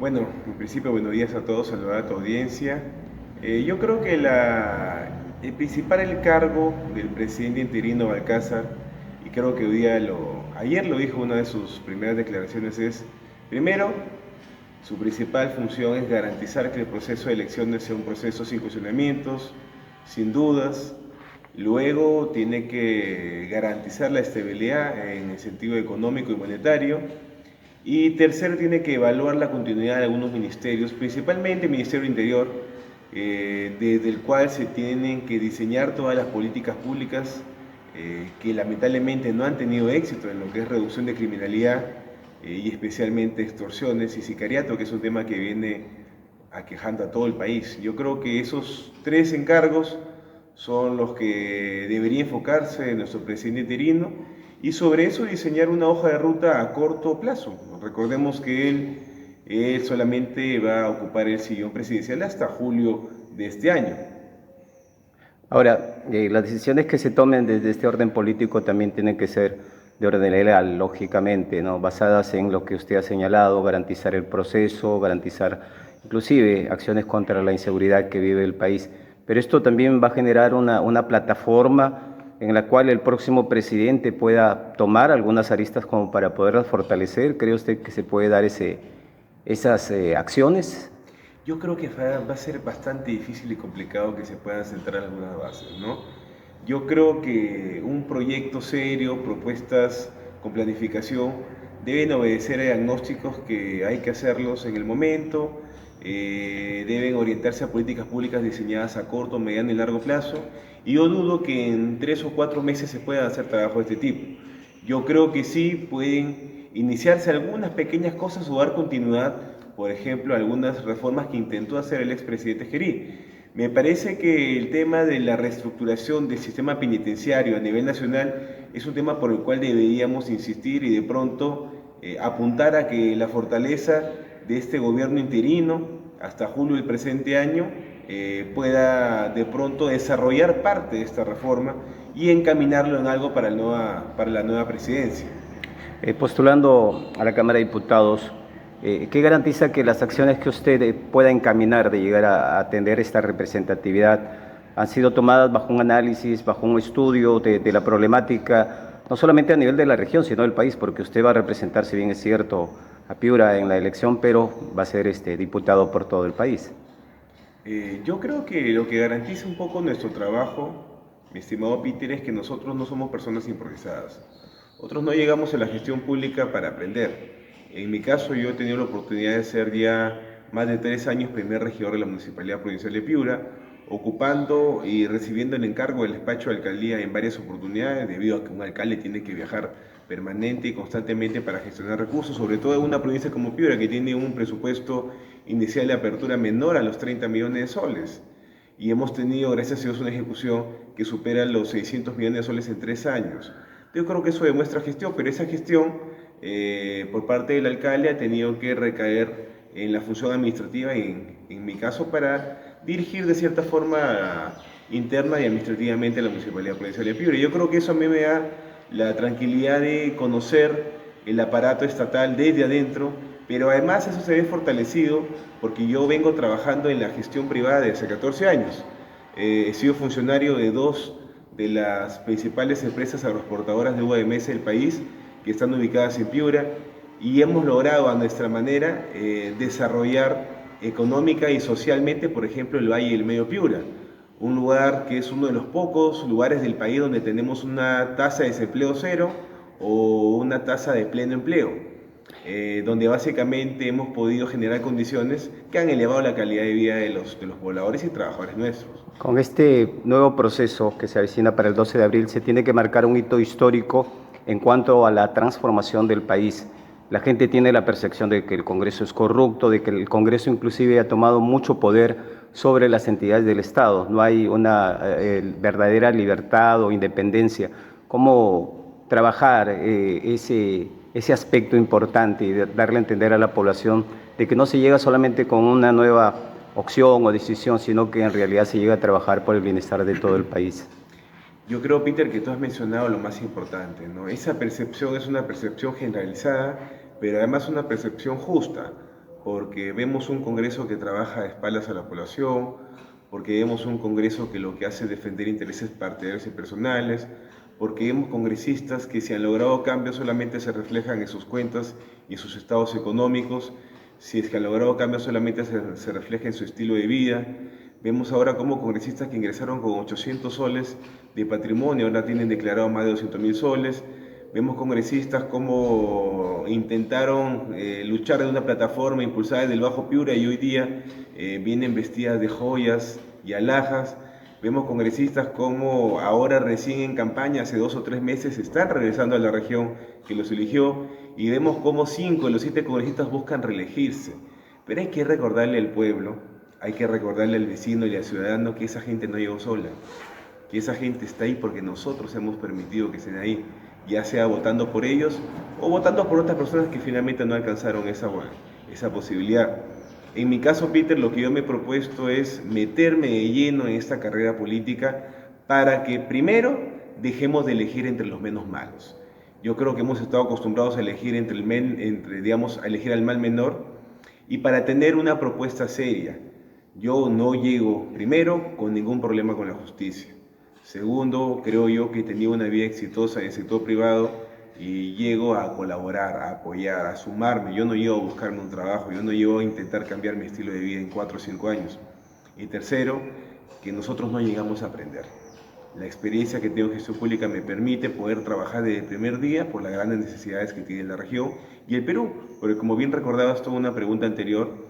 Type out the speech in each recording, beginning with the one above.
Bueno, en principio, buenos días a todos, saludar a tu audiencia. Yo creo que el principal cargo del presidente interino Balcázar, y creo que ayer lo dijo en una de sus primeras declaraciones, es, primero, su principal función es garantizar que el proceso de elecciones sea un proceso sin cuestionamientos, sin dudas. Luego tiene que garantizar la estabilidad en el sentido económico y monetario. Y tercero, tiene que evaluar la continuidad de algunos ministerios, principalmente el Ministerio del Interior, desde el cual se tienen que diseñar todas las políticas públicas que lamentablemente no han tenido éxito en lo que es reducción de criminalidad y especialmente extorsiones y sicariato, que es un tema que viene aquejando a todo el país. Yo creo que esos tres encargos son los que debería enfocarse nuestro presidente interino y sobre eso diseñar una hoja de ruta a corto plazo. Recordemos que él solamente va a ocupar el sillón presidencial hasta julio de este año. Ahora, las decisiones que se tomen desde este orden político también tienen que ser de orden legal, lógicamente, ¿no? Basadas en lo que usted ha señalado, garantizar el proceso, garantizar inclusive acciones contra la inseguridad que vive el país. Pero esto también va a generar una plataforma en la cual el próximo presidente pueda tomar algunas aristas como para poderlas fortalecer. ¿Cree usted que se puede dar esas acciones? Yo creo que va a ser bastante difícil y complicado que se puedan centrar algunas bases, ¿no? Yo creo que un proyecto serio, propuestas con planificación, deben obedecer a diagnósticos que hay que hacerlos en el momento, deben orientarse a políticas públicas diseñadas a corto, mediano y largo plazo, y yo dudo que en 3 o 4 meses se puedan hacer trabajos de este tipo. Yo creo que sí pueden iniciarse algunas pequeñas cosas o dar continuidad, por ejemplo, algunas reformas que intentó hacer el expresidente Gerí. Me parece que el tema de la reestructuración del sistema penitenciario a nivel nacional es un tema por el cual deberíamos insistir y de pronto apuntar a que la fortaleza de este gobierno interino hasta julio del presente año pueda de pronto desarrollar parte de esta reforma y encaminarlo en algo para la nueva presidencia. Postulando a la Cámara de Diputados, ¿qué garantiza que las acciones que usted pueda encaminar de llegar a atender esta representatividad han sido tomadas bajo un análisis, bajo un estudio de la problemática, no solamente a nivel de la región, sino del país? Porque usted va a representar, si bien es cierto, a Piura en la elección, pero va a ser diputado por todo el país. Yo creo que lo que garantiza un poco nuestro trabajo, mi estimado Peter, es que nosotros no somos personas improvisadas. Nosotros no llegamos a la gestión pública para aprender. En mi caso, yo he tenido la oportunidad de ser ya más de 3 años primer regidor de la Municipalidad Provincial de Piura, ocupando y recibiendo el encargo del despacho de alcaldía en varias oportunidades, debido a que un alcalde tiene que viajar permanente y constantemente para gestionar recursos, sobre todo en una provincia como Piura, que tiene un presupuesto inicial de apertura menor a los 30 millones de soles. Y hemos tenido, gracias a Dios, una ejecución que supera los 600 millones de soles en 3 años. Yo creo que eso demuestra gestión, pero esa gestión por parte del alcalde ha tenido que recaer en la función administrativa, en mi caso, para dirigir de cierta forma interna y administrativamente la Municipalidad Provincial de Piura. Yo creo que eso a mí me da la tranquilidad de conocer el aparato estatal desde adentro, pero además eso se ve fortalecido porque yo vengo trabajando en la gestión privada desde hace 14 años. He sido funcionario de dos de las principales empresas agroexportadoras de uva de mesa del país, que están ubicadas en Piura, y hemos logrado a nuestra manera desarrollar económica y socialmente, por ejemplo, el Valle del Medio Piura, un lugar que es uno de los pocos lugares del país donde tenemos una tasa de desempleo cero o una tasa de pleno empleo, donde básicamente hemos podido generar condiciones que han elevado la calidad de vida de los pobladores y trabajadores nuestros. Con este nuevo proceso que se avecina para el 12 de abril, se tiene que marcar un hito histórico en cuanto a la transformación del país. La gente tiene la percepción de que el Congreso es corrupto, de que el Congreso inclusive ha tomado mucho poder sobre las entidades del Estado. No hay una verdadera libertad o independencia. ¿Cómo trabajar ese aspecto importante y darle a entender a la población de que no se llega solamente con una nueva opción o decisión, sino que en realidad se llega a trabajar por el bienestar de todo el país? Yo creo, Peter, que tú has mencionado lo más importante, ¿no? Esa percepción es una percepción generalizada, pero además una percepción justa, porque vemos un Congreso que trabaja a espaldas a la población, porque vemos un Congreso que lo que hace es defender intereses partidarios y personales, porque vemos congresistas que si han logrado cambios solamente se reflejan en sus cuentas y en sus estados económicos, si es que han logrado cambios solamente se refleja en su estilo de vida. Vemos ahora cómo congresistas que ingresaron con 800 soles de patrimonio ahora tienen declarado más de 200.000 soles. Vemos congresistas como intentaron luchar en una plataforma impulsada desde el Bajo Piura y hoy día vienen vestidas de joyas y alhajas. Vemos congresistas como ahora recién en campaña, hace 2 o 3 meses, están regresando a la región que los eligió y vemos como 5 de los 7 congresistas buscan reelegirse. Pero hay que recordarle al pueblo, hay que recordarle al vecino y al ciudadano que esa gente no llegó sola, que esa gente está ahí porque nosotros hemos permitido que estén ahí, ya sea votando por ellos o votando por otras personas que finalmente no alcanzaron esa posibilidad. En mi caso, Peter, lo que yo me he propuesto es meterme de lleno en esta carrera política para que primero dejemos de elegir entre los menos malos. Yo creo que hemos estado acostumbrados a elegir digamos, a elegir al mal menor y para tener una propuesta seria. Yo no llego, primero, con ningún problema con la justicia. Segundo, creo yo que he tenido una vida exitosa en el sector privado y llego a colaborar, a apoyar, a sumarme. Yo no llego a buscarme un trabajo, yo no llego a intentar cambiar mi estilo de vida en 4 o 5 años. Y tercero, que nosotros no llegamos a aprender. La experiencia que tengo en gestión pública me permite poder trabajar desde el primer día por las grandes necesidades que tiene la región y el Perú, porque como bien recordabas tú en una pregunta anterior,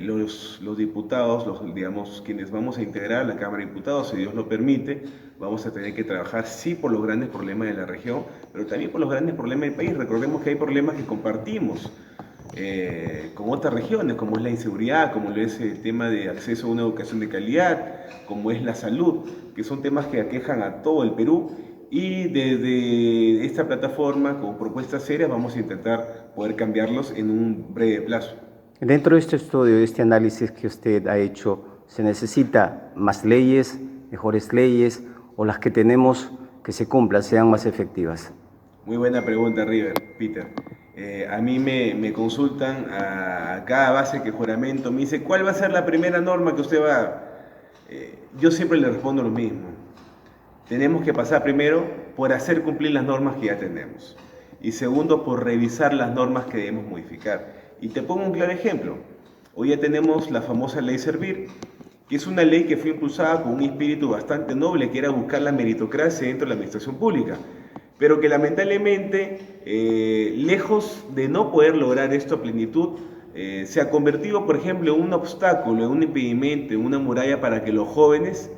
los diputados, digamos, quienes vamos a integrar la Cámara de Diputados, si Dios lo permite, vamos a tener que trabajar sí por los grandes problemas de la región, pero también por los grandes problemas del país. Recordemos que hay problemas que compartimos con otras regiones, como es la inseguridad, como es el tema de acceso a una educación de calidad, como es la salud, que son temas que aquejan a todo el Perú. Y desde esta plataforma, con propuestas serias, vamos a intentar poder cambiarlos en un breve plazo. Dentro de este estudio, de este análisis que usted ha hecho, ¿se necesita más leyes, mejores leyes, o las que tenemos que se cumplan, sean más efectivas? Muy buena pregunta, Peter. A mí me consultan a cada base que juramento, me dice, ¿cuál va a ser la primera norma que usted va? Yo siempre le respondo lo mismo. Tenemos que pasar primero por hacer cumplir las normas que ya tenemos. Y segundo, por revisar las normas que debemos modificar. Y te pongo un claro ejemplo. Hoy ya tenemos la famosa Ley Servir, que es una ley que fue impulsada con un espíritu bastante noble, que era buscar la meritocracia dentro de la administración pública, pero que lamentablemente, lejos de no poder lograr esto a plenitud, se ha convertido, por ejemplo, en un obstáculo, en un impedimento, en una muralla para que los jóvenes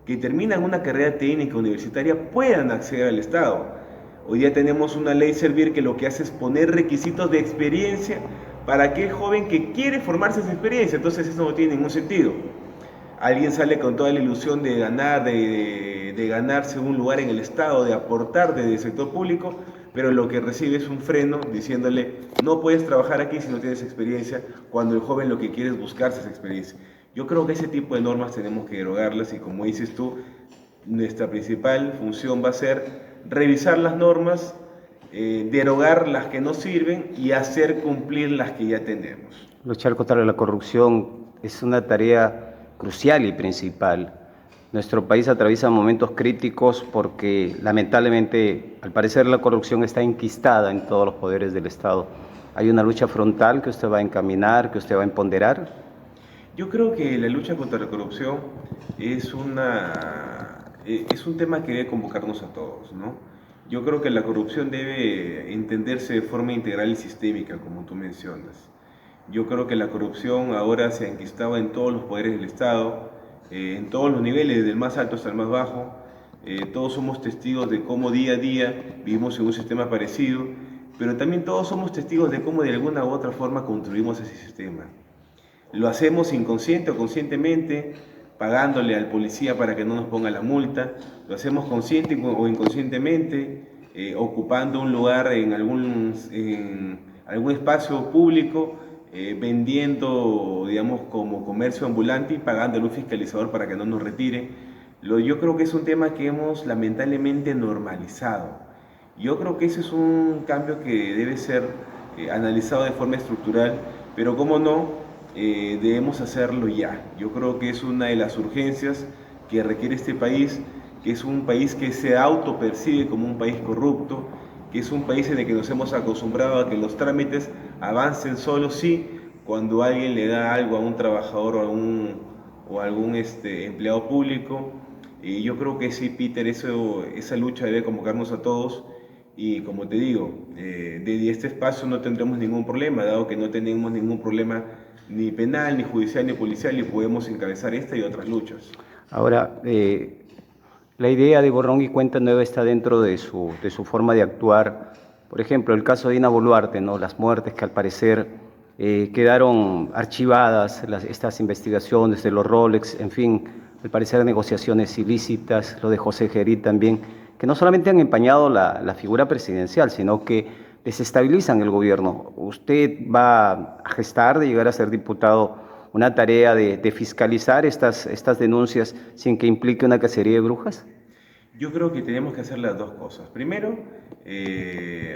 que terminan una carrera técnica universitaria puedan acceder al Estado. Hoy día tenemos una ley Servir que lo que hace es poner requisitos de experiencia para aquel joven que quiere formarse esa experiencia. Entonces eso no tiene ningún sentido. Alguien sale con toda la ilusión de ganar, de ganarse un lugar en el Estado, de aportar desde el sector público, pero lo que recibe es un freno diciéndole no puedes trabajar aquí si no tienes experiencia, cuando el joven lo que quiere es buscarse esa experiencia. Yo creo que ese tipo de normas tenemos que derogarlas y, como dices tú, nuestra principal función va a ser revisar las normas, derogar las que no sirven y hacer cumplir las que ya tenemos. Luchar contra la corrupción es una tarea crucial y principal. Nuestro país atraviesa momentos críticos porque, lamentablemente, al parecer la corrupción está enquistada en todos los poderes del Estado. ¿Hay una lucha frontal que usted va a encaminar, que usted va a empoderar? Yo creo que la lucha contra la corrupción es un tema que debe convocarnos a todos, ¿no? Yo creo que la corrupción debe entenderse de forma integral y sistémica, como tú mencionas. Yo creo que la corrupción ahora se ha enquistado en todos los poderes del Estado, en todos los niveles, desde el más alto hasta el más bajo. Todos somos testigos de cómo día a día vivimos en un sistema parecido, pero también todos somos testigos de cómo de alguna u otra forma construimos ese sistema. Lo hacemos inconsciente o conscientemente, pagándole al policía para que no nos ponga la multa. Lo hacemos consciente o inconscientemente, ocupando un lugar en algún espacio público, vendiendo, digamos, como comercio ambulante y pagándole un fiscalizador para que no nos retire. Yo creo que es un tema que hemos lamentablemente normalizado. Yo creo que ese es un cambio que debe ser analizado de forma estructural. pero cómo no, debemos hacerlo ya. Yo creo que es una de las urgencias que requiere este país, que es un país que se autopercibe como un país corrupto, que es un país en el que nos hemos acostumbrado a que los trámites avancen solo sí cuando alguien le da algo a un trabajador o a algún empleado público. Y yo creo que sí, Peter, esa lucha debe convocarnos a todos. Y como te digo, desde este espacio no tendremos ningún problema, dado que no tenemos ningún problema ni penal, ni judicial, ni policial, y podemos encabezar esta y otras luchas. Ahora, la idea de borrón y cuenta nueva está dentro de su forma de actuar. Por ejemplo, el caso de Dina Boluarte, ¿no? Las muertes que al parecer quedaron archivadas, estas investigaciones de los Rolex, en fin, al parecer negociaciones ilícitas, lo de José Gerí también, que no solamente han empañado la figura presidencial, sino que desestabilizan el gobierno. ¿Usted va a gestar de llegar a ser diputado una tarea de fiscalizar estas denuncias sin que implique una cacería de brujas? Yo creo que tenemos que hacer las dos cosas. Primero,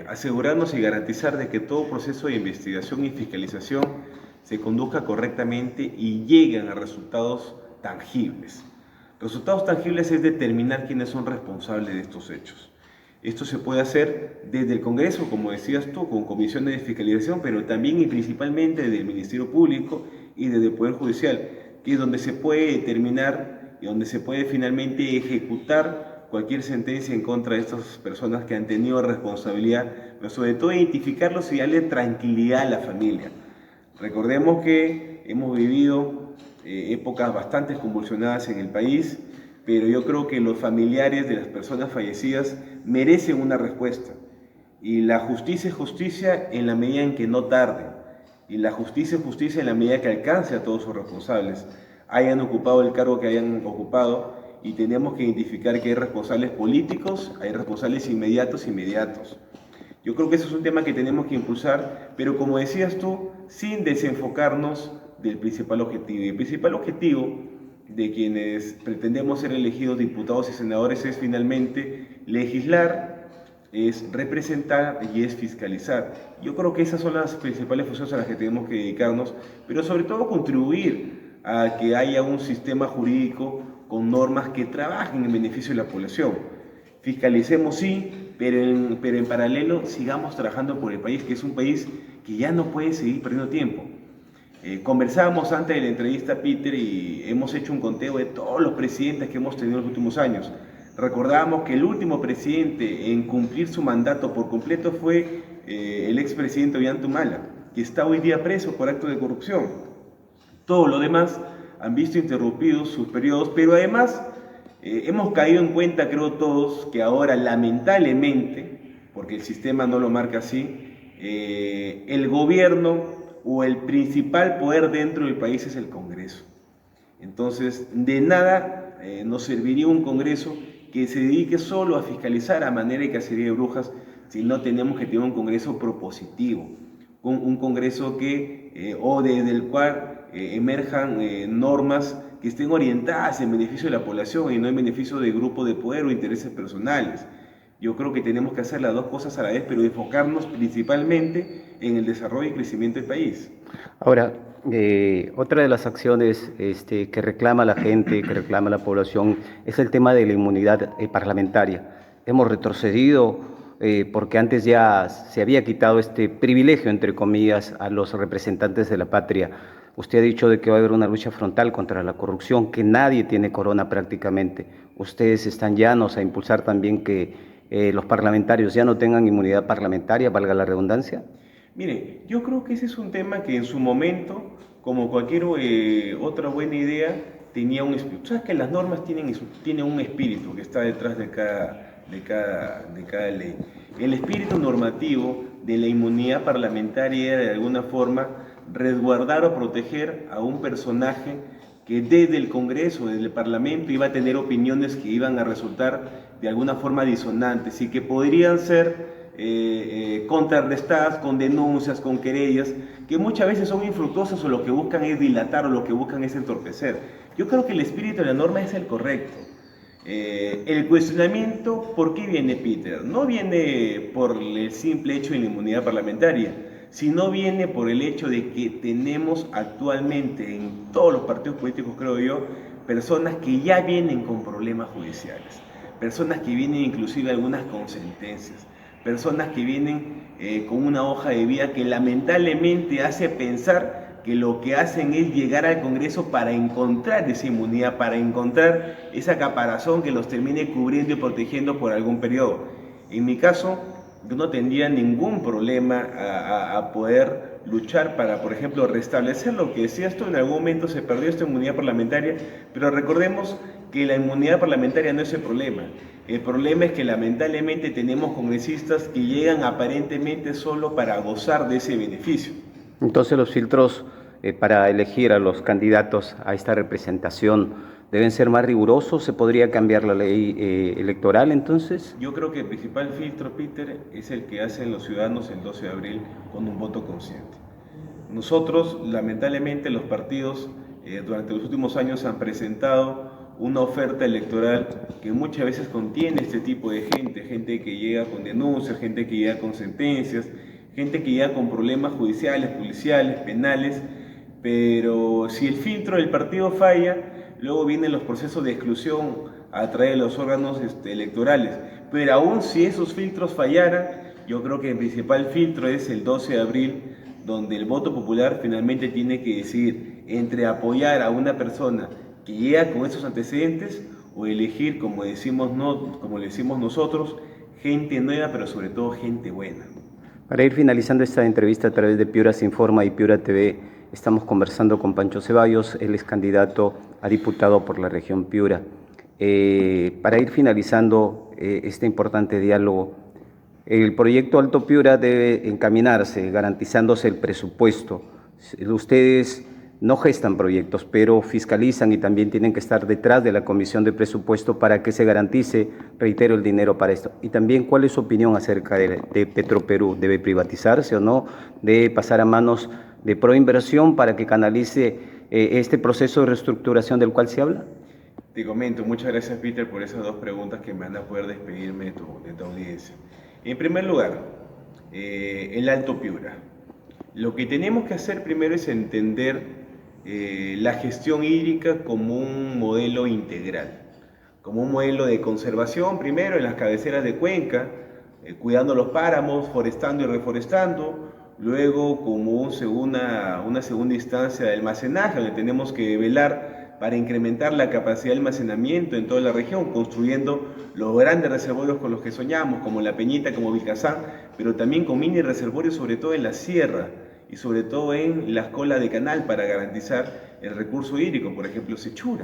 asegurarnos y garantizar de que todo proceso de investigación y fiscalización se conduzca correctamente y lleguen a resultados tangibles. Resultados tangibles es determinar quiénes son responsables de estos hechos. Esto se puede hacer desde el Congreso, como decías tú, con comisiones de fiscalización, pero también y principalmente desde el Ministerio Público y desde el Poder Judicial, que es donde se puede determinar y donde se puede finalmente ejecutar cualquier sentencia en contra de estas personas que han tenido responsabilidad, pero sobre todo identificarlos y darle tranquilidad a la familia. Recordemos que hemos vivido épocas bastante convulsionadas en el país, pero yo creo que los familiares de las personas fallecidas merecen una respuesta. Y la justicia es justicia en la medida en que no tarde. Y la justicia es justicia en la medida que alcance a todos sus responsables, hayan ocupado el cargo que hayan ocupado, y tenemos que identificar que hay responsables políticos, hay responsables inmediatos. Yo creo que eso es un tema que tenemos que impulsar, pero como decías tú, sin desenfocarnos del principal objetivo. Y el principal objetivo de quienes pretendemos ser elegidos diputados y senadores es finalmente legislar, es representar y es fiscalizar. Yo creo que esas son las principales funciones a las que tenemos que dedicarnos, pero sobre todo contribuir a que haya un sistema jurídico con normas que trabajen en beneficio de la población. Fiscalicemos sí, pero en paralelo sigamos trabajando por el país, que es un país que ya no puede seguir perdiendo tiempo. Conversábamos antes de la entrevista, Peter, y hemos hecho un conteo de todos los presidentes que hemos tenido en los últimos años. Recordábamos que el último presidente en cumplir su mandato por completo fue el expresidente Ollanta, que está hoy día preso por actos de corrupción. Todos los demás han visto interrumpidos sus periodos, pero además hemos caído en cuenta, creo todos, que ahora lamentablemente, porque el sistema no lo marca así, el gobierno o el principal poder dentro del país es el Congreso. Entonces, de nada nos serviría un Congreso que se dedique solo a fiscalizar a manera de cacería de brujas, si no tenemos que tener un Congreso propositivo, un Congreso desde el cual emerjan normas que estén orientadas en beneficio de la población y no en beneficio de grupos de poder o intereses personales. Yo creo que tenemos que hacer las dos cosas a la vez, pero enfocarnos principalmente en el desarrollo y crecimiento del país. Ahora, otra de las acciones que reclama la gente, que reclama la población, es el tema de la inmunidad parlamentaria. Hemos retrocedido porque antes ya se había quitado este privilegio, entre comillas, a los representantes de la patria. Usted ha dicho de que va a haber una lucha frontal contra la corrupción, que nadie tiene corona prácticamente. Ustedes están llanos a impulsar también que los parlamentarios ya no tengan inmunidad parlamentaria, valga la redundancia. Mire, yo creo que ese es un tema que en su momento, como cualquier otra buena idea, tenía un espíritu. Sabes que las normas tienen un espíritu que está detrás de cada ley. El espíritu normativo de la inmunidad parlamentaria era de alguna forma resguardar o proteger a un personaje que desde el Congreso, desde el Parlamento, iba a tener opiniones que iban a resultar de alguna forma disonantes y que podrían ser contrarrestadas con denuncias, con querellas, que muchas veces son infructuosas o lo que buscan es dilatar o lo que buscan es entorpecer. Yo creo que el espíritu de la norma es el correcto. El cuestionamiento, ¿por qué viene, Peter? No viene por el simple hecho de la inmunidad parlamentaria, sino viene por el hecho de que tenemos actualmente en todos los partidos políticos, creo yo, personas que ya vienen con problemas judiciales, personas que vienen inclusive algunas con sentencias, personas que vienen con una hoja de vida que lamentablemente hace pensar que lo que hacen es llegar al Congreso para encontrar esa inmunidad, para encontrar esa caparazón que los termine cubriendo y protegiendo por algún periodo. En mi caso, yo no tendría ningún problema a poder luchar para, por ejemplo, restablecer lo que decía esto. En algún momento se perdió esta inmunidad parlamentaria, pero recordemos que la inmunidad parlamentaria no es el problema. El problema es que lamentablemente tenemos congresistas que llegan aparentemente solo para gozar de ese beneficio. Entonces los filtros para elegir a los candidatos a esta representación deben ser más rigurosos. ¿Se podría cambiar la ley electoral entonces? Yo creo que el principal filtro, Peter, es el que hacen los ciudadanos el 12 de abril con un voto consciente. Nosotros, lamentablemente, los partidos durante los últimos años han presentado una oferta electoral que muchas veces contiene este tipo de gente que llega con denuncias, gente que llega con sentencias, gente que llega con problemas judiciales, policiales, penales, pero si el filtro del partido falla, luego vienen los procesos de exclusión a través de los órganos electorales. Pero aún si esos filtros fallaran, yo creo que el principal filtro es el 12 de abril, donde el voto popular finalmente tiene que decidir entre apoyar a una persona que llega con esos antecedentes o elegir, como decimos nosotros, gente nueva, pero sobre todo gente buena. Para ir finalizando esta entrevista a través de Piura Se Informa y Piura TV, estamos conversando con Pancho Ceballos, él es candidato a diputado por la región Piura. Para ir finalizando este importante diálogo, el proyecto Alto Piura debe encaminarse garantizándose el presupuesto. Ustedes no gestan proyectos, pero fiscalizan y también tienen que estar detrás de la Comisión de Presupuesto para que se garantice, reitero, el dinero para esto. Y también, ¿cuál es su opinión acerca de Petroperú? ¿Debe privatizarse o no? ¿Debe pasar a manos de Proinversión para que canalice este proceso de reestructuración del cual se habla? Te comento, muchas gracias, Peter, por esas dos preguntas que me van a poder despedirme de tu audiencia. En primer lugar, el Alto Piura. Lo que tenemos que hacer primero es entender la gestión hídrica como un modelo integral, como un modelo de conservación, primero en las cabeceras de cuenca, cuidando los páramos, forestando y reforestando, luego como una segunda instancia de almacenaje, donde tenemos que velar para incrementar la capacidad de almacenamiento en toda la región, construyendo los grandes reservorios con los que soñamos, como La Peñita, como Vilcazán, pero también con mini reservorios, sobre todo en la sierra, y sobre todo en las colas de canal para garantizar el recurso hídrico, por ejemplo, Sechura.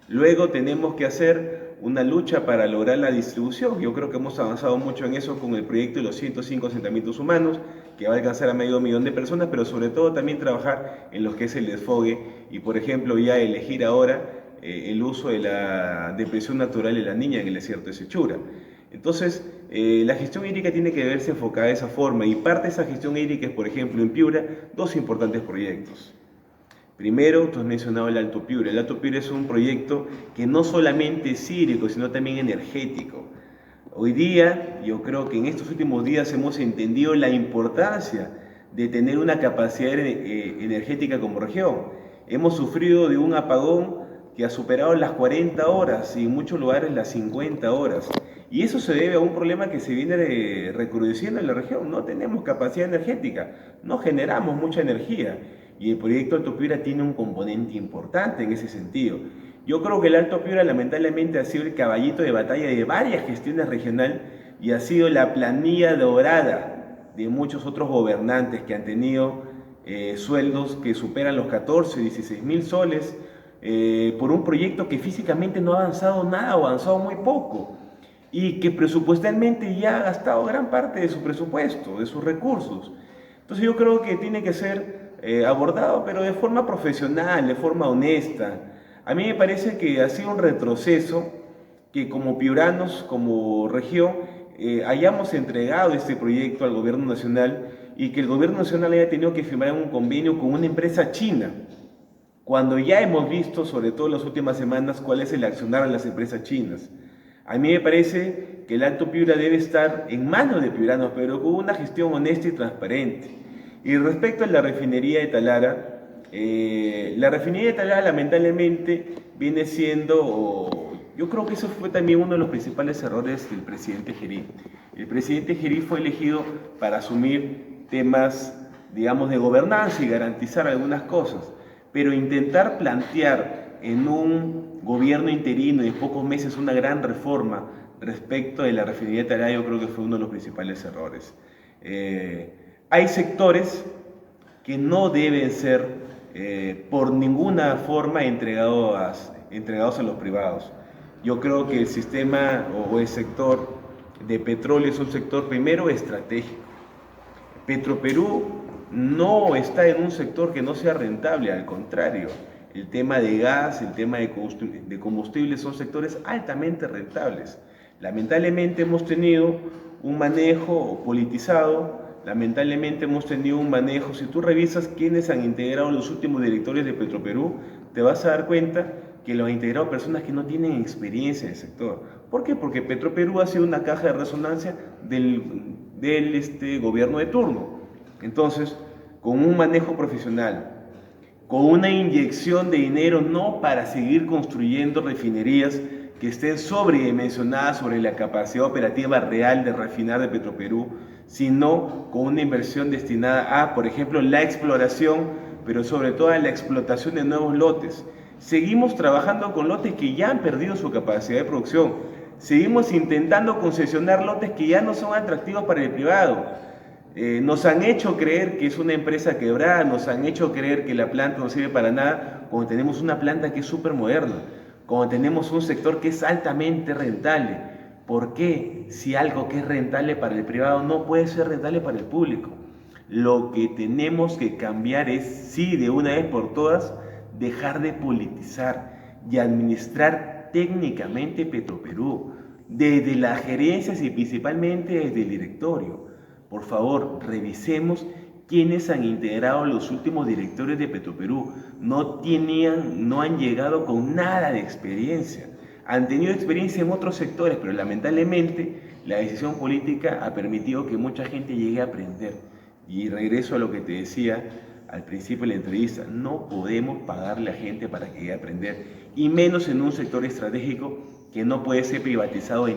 Luego tenemos que hacer una lucha para lograr la distribución. Yo creo que hemos avanzado mucho en eso con el proyecto de los 105 asentamientos humanos, que va a alcanzar a 500.000 de personas, pero sobre todo también trabajar en lo que es el desfogue y, por ejemplo, ya elegir ahora el uso de la depresión natural de la Niña en el desierto de Sechura. Entonces, la gestión hídrica tiene que verse enfocada de esa forma, y parte de esa gestión hídrica es, por ejemplo, en Piura, dos importantes proyectos. Primero, tú has mencionado el Alto Piura. El Alto Piura es un proyecto que no solamente es hídrico, sino también energético. Hoy día, yo creo que en estos últimos días hemos entendido la importancia de tener una capacidad energética como región. Hemos sufrido de un apagón que ha superado las 40 horas y en muchos lugares las 50 horas. Y eso se debe a un problema que se viene recrudeciendo en la región. No tenemos capacidad energética, no generamos mucha energía. Y el proyecto Alto Piura tiene un componente importante en ese sentido. Yo creo que el Alto Piura lamentablemente ha sido el caballito de batalla de varias gestiones regionales y ha sido la planilla dorada de muchos otros gobernantes que han tenido sueldos que superan los 14, 16 mil soles por un proyecto que físicamente no ha avanzado nada o ha avanzado muy poco, y que presupuestalmente ya ha gastado gran parte de su presupuesto, de sus recursos. Entonces yo creo que tiene que ser abordado, pero de forma profesional, de forma honesta. A mí me parece que ha sido un retroceso que como piuranos, como región, hayamos entregado este proyecto al gobierno nacional y que el gobierno nacional haya tenido que firmar un convenio con una empresa china, cuando ya hemos visto, sobre todo en las últimas semanas, cuál es el accionar de las empresas chinas. A mí me parece que el Alto Piura debe estar en manos de piuranos, pero con una gestión honesta y transparente. Y respecto a la refinería de Talara lamentablemente viene siendo, yo creo que eso fue también uno de los principales errores del presidente Gerí. El presidente Gerí fue elegido para asumir temas, digamos, de gobernanza y garantizar algunas cosas, pero intentar plantear en un gobierno interino y en pocos meses una gran reforma respecto de la refinería de Talara, yo creo que fue uno de los principales errores. Hay sectores que no deben ser por ninguna forma entregados a los privados. Yo creo que el sistema o el sector de petróleo es un sector primero estratégico. Petroperú no está en un sector que no sea rentable, al contrario. El tema de gas, el tema de combustible son sectores altamente rentables. Lamentablemente hemos tenido un manejo politizado, lamentablemente hemos tenido un manejo, si tú revisas quiénes han integrado los últimos directorios de Petroperú, te vas a dar cuenta que lo han integrado personas que no tienen experiencia en el sector. ¿Por qué? Porque Petroperú ha sido una caja de resonancia del gobierno de turno. Entonces, con un manejo profesional, con una inyección de dinero no para seguir construyendo refinerías que estén sobredimensionadas sobre la capacidad operativa real de refinar de Petroperú, sino con una inversión destinada a, por ejemplo, la exploración, pero sobre todo a la explotación de nuevos lotes. Seguimos trabajando con lotes que ya han perdido su capacidad de producción. Seguimos intentando concesionar lotes que ya no son atractivos para el privado. Nos han hecho creer que es una empresa quebrada, nos han hecho creer que la planta no sirve para nada, cuando tenemos una planta que es súper moderna, cuando tenemos un sector que es altamente rentable. ¿Por qué? Si algo que es rentable para el privado no puede ser rentable para el público. Lo que tenemos que cambiar es, sí, de una vez por todas, dejar de politizar y administrar técnicamente Petroperú, desde las gerencias y principalmente desde el directorio. Por favor, revisemos quiénes han integrado los últimos directorios de Petroperú. No han llegado con nada de experiencia. Han tenido experiencia en otros sectores, pero lamentablemente la decisión política ha permitido que mucha gente llegue a aprender. Y regreso a lo que te decía al principio de la entrevista, no podemos pagarle a gente para que llegue a aprender, y menos en un sector estratégico que no puede ser privatizado